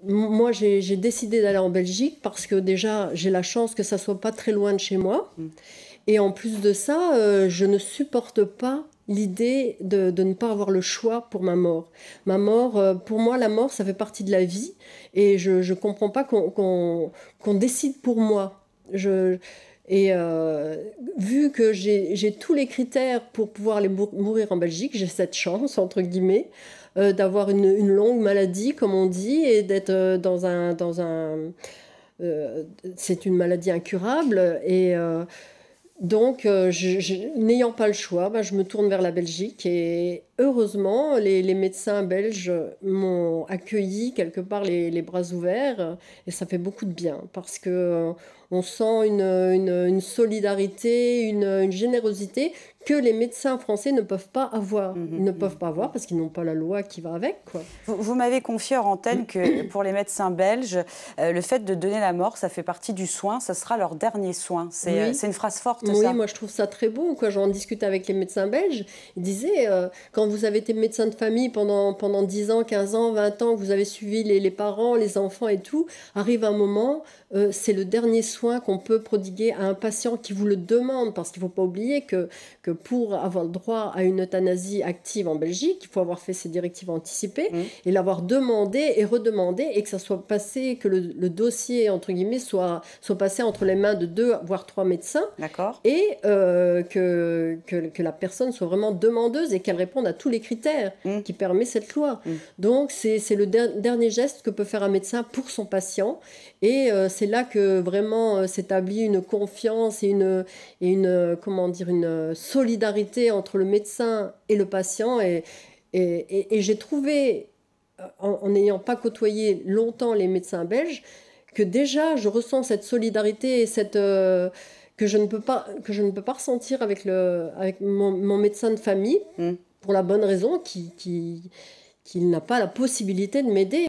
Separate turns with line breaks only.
Moi, j'ai décidé d'aller en Belgique parce que déjà, j'ai la chance que ça soit pas très loin de chez moi.
Mmh.
Et en plus de ça, je ne supporte pas l'idée de ne pas avoir le choix pour ma mort. Ma mort, pour moi, la mort, ça fait partie de la vie. Et je ne comprends pas qu'on décide pour moi. Je, et vu que j'ai tous les critères pour pouvoir aller mourir en Belgique, j'ai cette chance, entre guillemets, d'avoir une longue maladie, comme on dit, et d'être euh, c'est une maladie incurable. Et donc, n'ayant pas le choix, bah, je me tourne vers la Belgique et heureusement, les médecins belges m'ont accueilli quelque part les bras ouverts et ça fait beaucoup de bien parce que on sent une solidarité, une générosité que les médecins français ne peuvent pas avoir. Ils ne peuvent pas avoir parce qu'ils n'ont pas la loi qui va avec, quoi.
Vous m'avez confié hors antenne que pour les médecins belges, le fait de donner la mort, ça fait partie du soin, ça sera leur dernier soin.
Oui.
C'est une phrase forte,
Oui,
ça.
moi je trouve ça très beau. Quand j'en discute avec les médecins belges, ils disaient, quand vous avez été médecin de famille pendant 10 ans, 15 ans, 20 ans, vous avez suivi les parents, les enfants et tout, arrive un moment, c'est le dernier soin qu'on peut prodiguer à un patient qui vous le demande, parce qu'il ne faut pas oublier que pour avoir le droit à une euthanasie active en Belgique, il faut avoir fait ses directives anticipées et l'avoir demandé et redemandé et que ça soit passé, que le dossier, entre guillemets, soit passé entre les mains de 2 voire 3 médecins.
D'accord.
Et que la personne soit vraiment demandeuse et qu'elle réponde à tous les critères qui permet cette loi. Donc, c'est le dernier geste que peut faire un médecin pour son patient. Et c'est là que vraiment s'établit une confiance comment dire, une solidarité entre le médecin et le patient. Et j'ai trouvé, en n'ayant pas côtoyé longtemps les médecins belges, que déjà je ressens cette solidarité et que je ne peux pas ressentir avec mon médecin de famille, pour la bonne raison qu'il n'a pas la possibilité de m'aider.